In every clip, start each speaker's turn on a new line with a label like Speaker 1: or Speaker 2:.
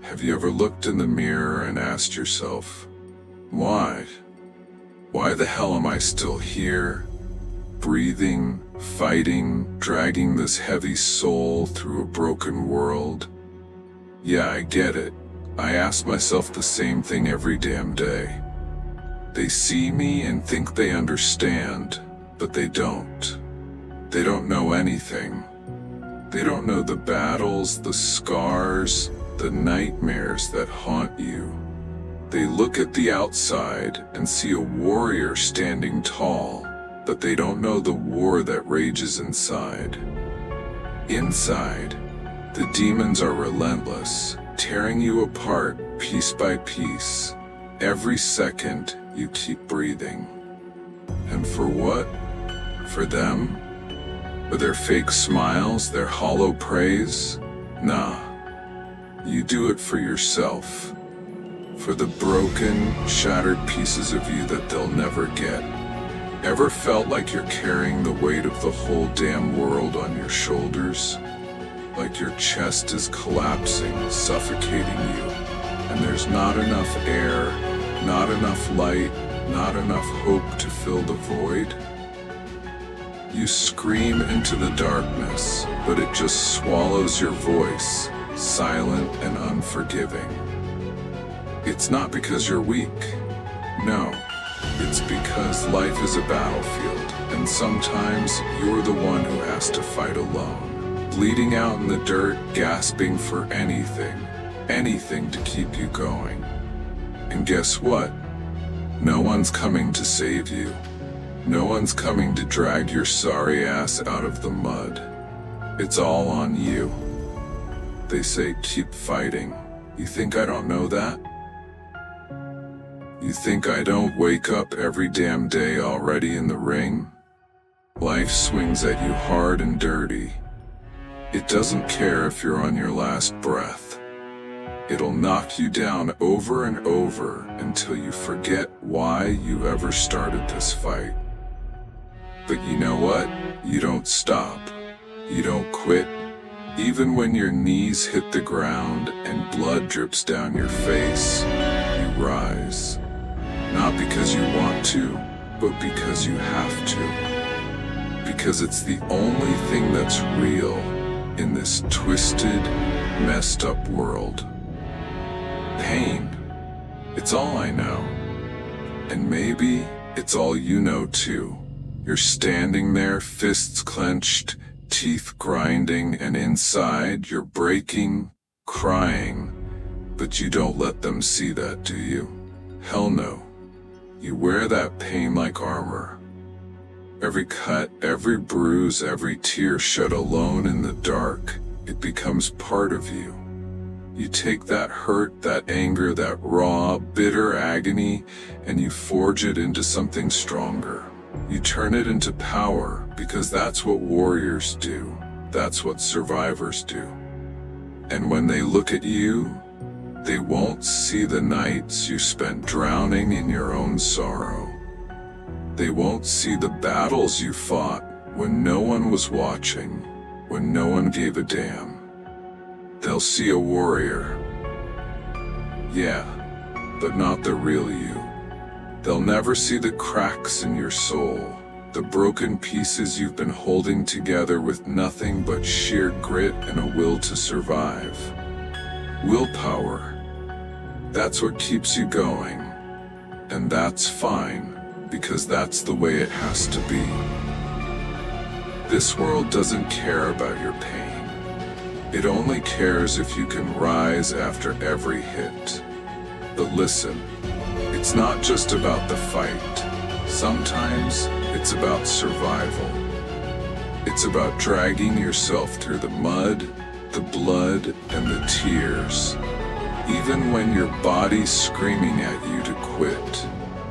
Speaker 1: Have you ever looked in the mirror and asked yourself, why? Why the hell am I still here? Breathing, fighting, dragging this heavy soul through a broken world? Yeah, I get it. I ask myself the same thing every damn day. They see me and think they understand, but they don't. They don't know anything. They don't know the battles, the scars, the nightmares that haunt you. They look at the outside and see a warrior standing tall, but they don't know the war that rages inside. Inside, the demons are relentless, tearing you apart piece by piece. Every second you keep breathing. And for what? For them? For their fake smiles, their hollow praise? Nah. You do it for yourself. For the broken, shattered pieces of you that they'll never get. Ever felt like you're carrying the weight of the whole damn world on your shoulders? Like your chest is collapsing, suffocating you, and there's not enough air, not enough light, not enough hope to fill the void? You scream into the darkness, but it just swallows your voice, silent and unforgiving. It's not because you're weak. No, it's because life is a battlefield, and sometimes you're the one who has to fight alone, bleeding out in the dirt, gasping for anything to keep you going. And guess what? No one's coming to save you. No one's coming to drag your sorry ass out of the mud. It's all on you. They say keep fighting. You think I don't know that? You think I don't wake up every damn day already in the ring? Life swings at you hard and dirty. It doesn't care if you're on your last breath. It'll knock you down over and over until you forget why you ever started this fight. But you know what? You don't stop. You don't quit. Even when your knees hit the ground and blood drips down your face, you rise. Not because you want to, but because you have to. Because it's the only thing that's real in this twisted, messed up world. Pain. It's all I know. And maybe it's all you know too. You're standing there, fists clenched, teeth grinding, and inside you're breaking, crying. But you don't let them see that, do you? Hell no. You wear that pain like armor. Every cut, every bruise, every tear shed alone in the dark, it becomes part of you. You take that hurt, that anger, that raw, bitter agony, and you forge it into something stronger. You turn it into power, because that's what warriors do. That's what survivors do. And when they look at you, they won't see the nights you spent drowning in your own sorrow. They won't see the battles you fought when no one was watching, when no one gave a damn. They'll see a warrior. Yeah, but not the real you. They'll never see the cracks in your soul, the broken pieces you've been holding together with nothing but sheer grit and a will to survive. Willpower. That's what keeps you going. And that's fine, because that's the way it has to be. This world doesn't care about your pain. It only cares if you can rise after every hit. But listen, it's not just about the fight. Sometimes it's about survival. It's about dragging yourself through the mud, the blood, and the tears. Even when your body's screaming at you to quit.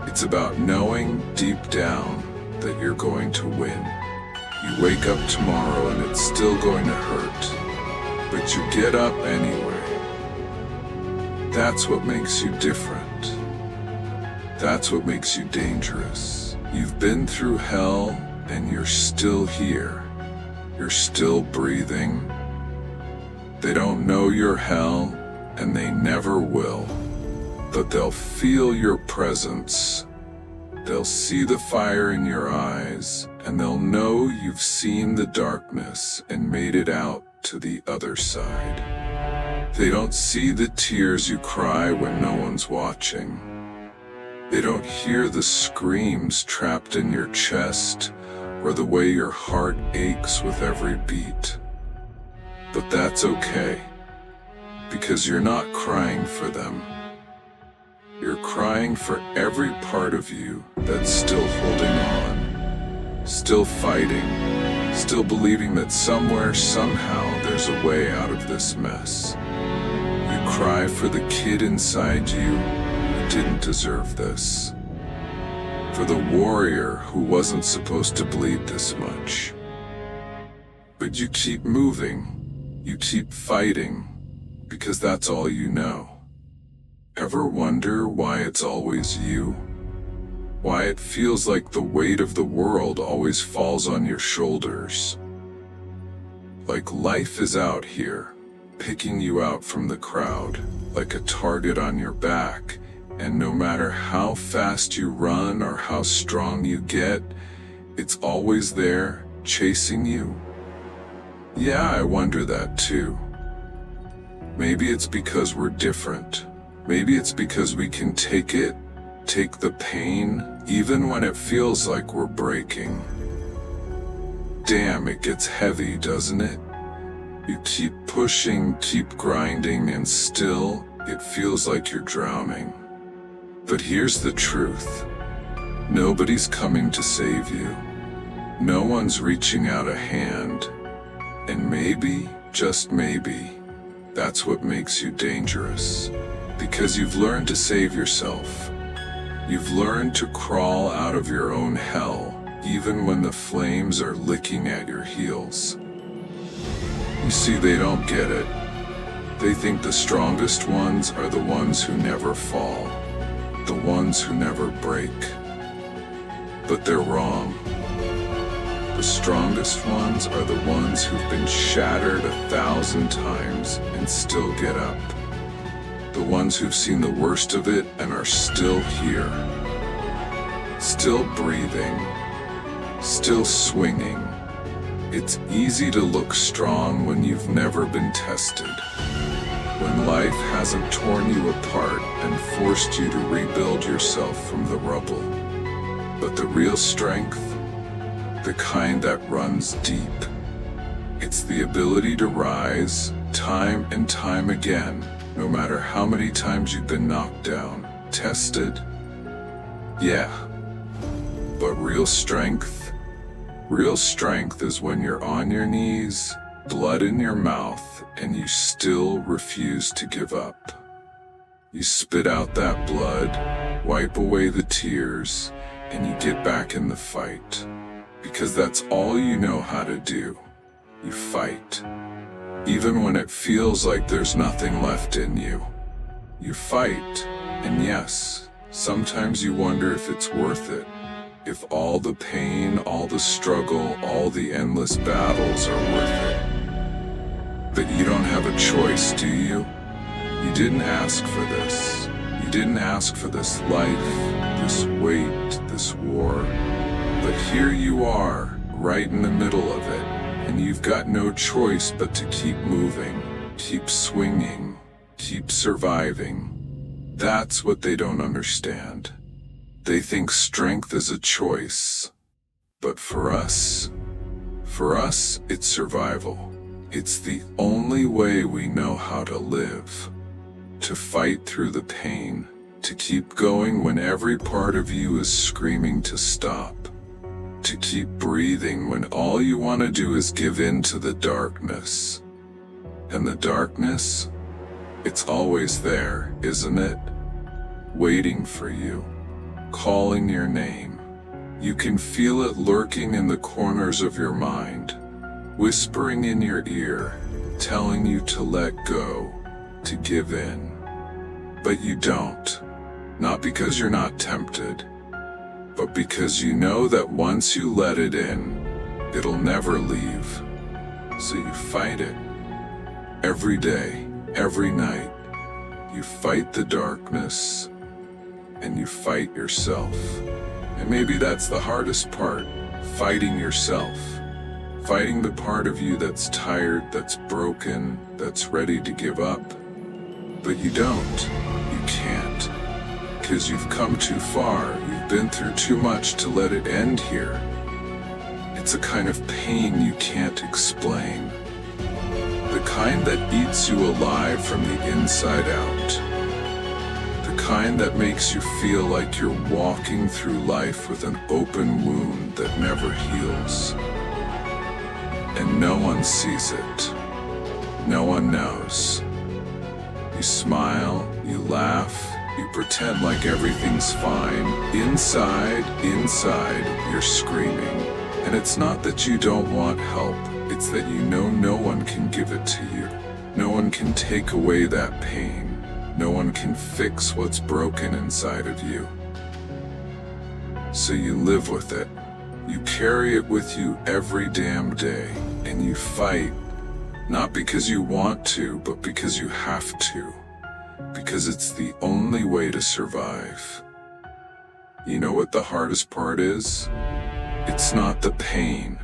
Speaker 1: It's about knowing deep down that you're going to win. You wake up tomorrow and it's still going to hurt, but you get up anyway. That's what makes you different. That's what makes you dangerous. You've been through hell and you're still here. You're still breathing. They don't know your hell, and they never will. But they'll feel your presence. They'll see the fire in your eyes, and they'll know you've seen the darkness and made it out to the other side. They don't see the tears you cry when no one's watching. They don't hear the screams trapped in your chest or the way your heart aches with every beat. But that's okay, because you're not crying for them. You're crying for every part of you that's still holding on, still fighting, still believing that somewhere, somehow, there's a way out of this mess. You cry for the kid inside you who didn't deserve this, for the warrior who wasn't supposed to bleed this much. But you keep moving, you keep fighting, because that's all you know. Ever wonder why it's always you? Why it feels like the weight of the world always falls on your shoulders? Like life is out here, picking you out from the crowd, like a target on your back, and no matter how fast you run or how strong you get, it's always there, chasing you. Yeah, I wonder that too. Maybe it's because we're different. Maybe it's because we can take it, take the pain, even when it feels like we're breaking. Damn, it gets heavy, doesn't it? You keep pushing, keep grinding, and still, it feels like you're drowning. But here's the truth. Nobody's coming to save you. No one's reaching out a hand. And maybe, just maybe, that's what makes you dangerous. Because you've learned to save yourself. You've learned to crawl out of your own hell, even when the flames are licking at your heels. You see, they don't get it. They think the strongest ones are the ones who never fall, the ones who never break. But they're wrong. The strongest ones are the ones who've been shattered 1,000 times and still get up. The ones who've seen the worst of it and are still here. Still breathing. Still swinging. It's easy to look strong when you've never been tested. When life hasn't torn you apart and forced you to rebuild yourself from the rubble. But the real strength, the kind that runs deep, it's the ability to rise time and time again. No matter how many times you've been knocked down, tested. Yeah. But real strength is when you're on your knees, blood in your mouth, and you still refuse to give up. You spit out that blood, wipe away the tears, and you get back in the fight. Because that's all you know how to do. You fight. Even when it feels like there's nothing left in you. You fight, and yes, sometimes you wonder if it's worth it. If all the pain, all the struggle, all the endless battles are worth it. But you don't have a choice, do you? You didn't ask for this. You didn't ask for this life, this weight, this war. But here you are, right in the middle of it. And you've got no choice but to keep moving, keep swinging, keep surviving. That's what they don't understand. They think strength is a choice. But for us, it's survival. It's the only way we know how to live. To fight through the pain, to keep going when every part of you is screaming to stop. To keep breathing when all you want to do is give in to the darkness. And the darkness, it's always there, isn't it? Waiting for you, calling your name. You can feel it lurking in the corners of your mind, whispering in your ear, telling you to let go, to give in. But you don't. Not because you're not tempted, but because you know that once you let it in, it'll never leave. So you fight it. Every day, every night, You fight the darkness, and you fight yourself. And maybe that's the hardest part, fighting yourself. Fighting the part of you that's tired, that's broken, that's ready to give up. But you don't. You can't. Because you've come too far. You've been through too much to let it end here. It's a kind of pain you can't explain. The kind that eats you alive from the inside out. The kind that makes you feel like you're walking through life with an open wound that never heals. And no one sees it. No one knows. You smile, you laugh, you pretend like everything's fine. Inside, you're screaming. And it's not that you don't want help, it's that you know no one can give it to you. No one can take away that pain. No one can fix what's broken inside of you. So you live with it. You carry it with you every damn day, and you fight, not because you want to, but because you have to. Because it's the only way to survive. You know what the hardest part is? It's not the pain.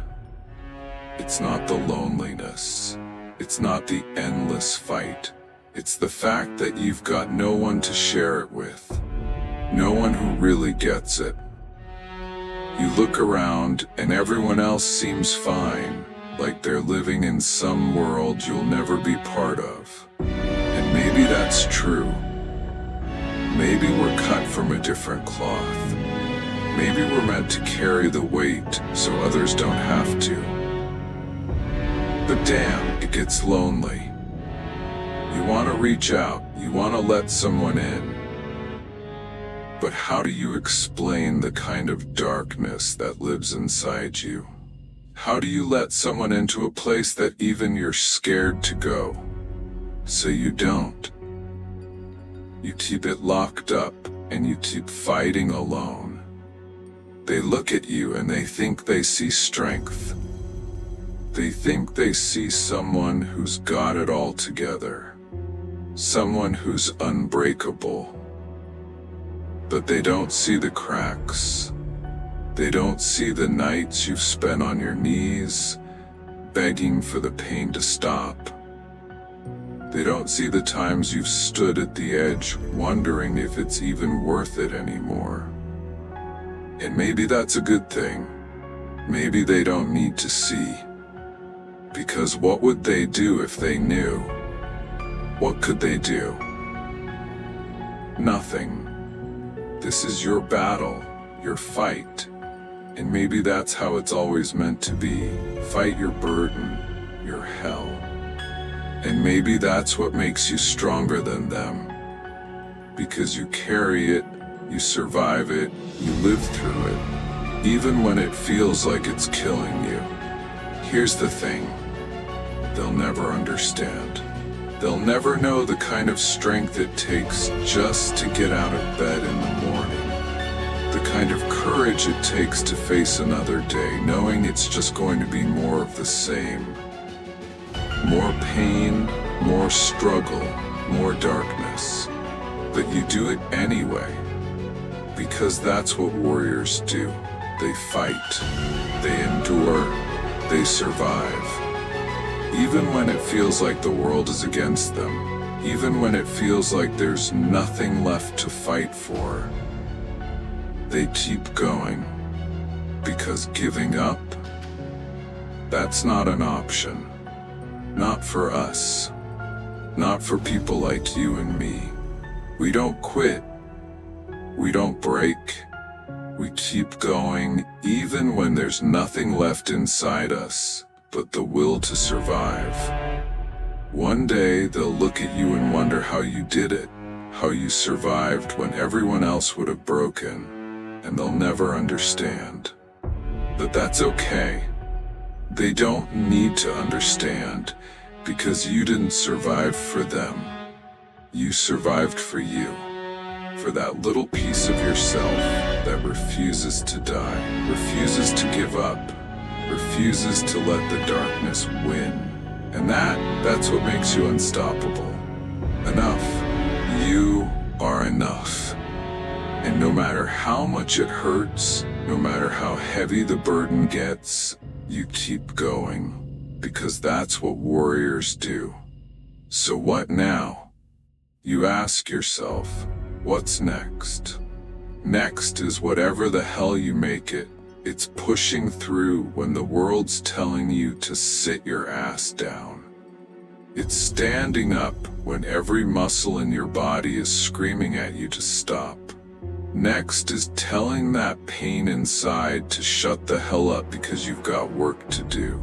Speaker 1: It's not the loneliness. It's not the endless fight. It's the fact that you've got no one to share it with. No one who really gets it. You look around and everyone else seems fine, like they're living in some world you'll never be part of. And maybe that's true. Maybe we're cut from a different cloth. Maybe we're meant to carry the weight so others don't have to. But damn, it gets lonely. You want to reach out, you want to let someone in. But how do you explain the kind of darkness that lives inside you? How do you let someone into a place that even you're scared to go? So you don't. You keep it locked up and you keep fighting alone. They look at you and they think they see strength. They think they see someone who's got it all together. Someone who's unbreakable. But they don't see the cracks. They don't see the nights you've spent on your knees, begging for the pain to stop. They don't see the times you've stood at the edge, wondering if it's even worth it anymore. And maybe that's a good thing. Maybe they don't need to see. Because what would they do if they knew? What could they do? Nothing. This is your battle, your fight. And maybe that's how it's always meant to be. Fight your burden, your hell. And maybe that's what makes you stronger than them. Because you carry it, you survive it, you live through it. Even when it feels like it's killing you. Here's the thing. They'll never understand. They'll never know the kind of strength it takes just to get out of bed in the morning. The kind of courage it takes to face another day, knowing it's just going to be more of the same. More pain, more struggle, more darkness. But you do it anyway. Because that's what warriors do. They fight. They endure. They survive. Even when it feels like the world is against them, even when it feels like there's nothing left to fight for, they keep going. Because giving up, that's not an option. Not for us. Not for people like you and me. We don't quit. We don't break. We keep going even when there's nothing left inside us but the will to survive. One day they'll look at you and wonder how you did it, how you survived when everyone else would have broken, and they'll never understand. But that's okay. They don't need to understand, because you didn't survive for them. You survived for you, for that little piece of yourself that refuses to die, refuses to give up, refuses to let the darkness win. And that's what makes you unstoppable. Enough. are enough. And no matter how much it hurts, no matter how heavy the burden gets, you keep going, because that's what warriors do. So what now? You ask yourself, what's next? Next is whatever the hell you make it. It's pushing through when the world's telling you to sit your ass down. It's standing up when every muscle in your body is screaming at you to stop. Next is telling that pain inside to shut the hell up because you've got work to do.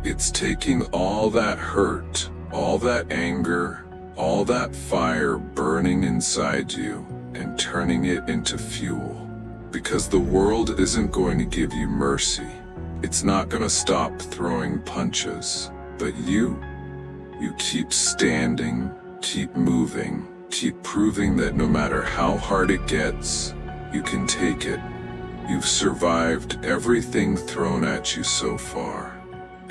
Speaker 1: It's taking all that hurt, all that anger, all that fire burning inside you and turning it into fuel. Because the world isn't going to give you mercy. It's not going to stop throwing punches. But you keep standing, keep moving, keep proving that no matter how hard it gets, you can take it. You've survived everything thrown at you so far.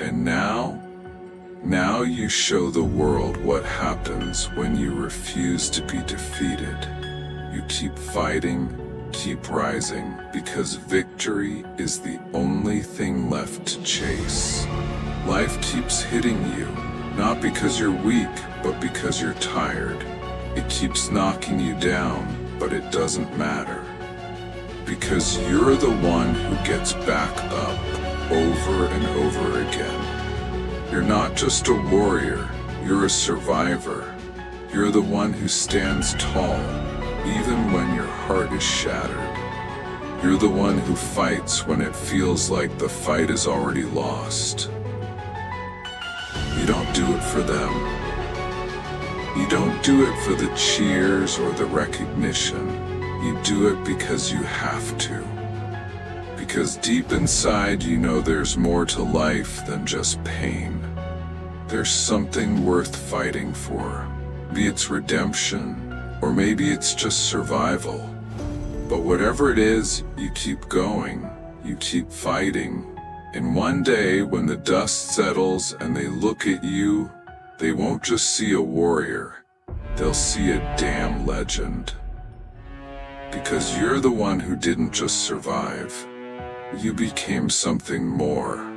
Speaker 1: And now you show the world what happens when you refuse to be defeated. You keep fighting, keep rising, because victory is the only thing left to chase. Life keeps hitting you, not because you're weak, but because you're tired. It keeps knocking you down, but it doesn't matter. Because you're the one who gets back up over and over again. You're not just a warrior, you're a survivor. You're the one who stands tall, even when your heart is shattered. You're the one who fights when it feels like the fight is already lost. You don't do it for them. You don't do it for the cheers or the recognition. You do it because you have to. Because deep inside you know there's more to life than just pain. There's something worth fighting for. Maybe it's redemption, or maybe it's just survival. But whatever it is, you keep going, you keep fighting. And one day when the dust settles and they look at you, they won't just see a warrior, they'll see a damn legend. Because you're the one who didn't just survive, you became something more.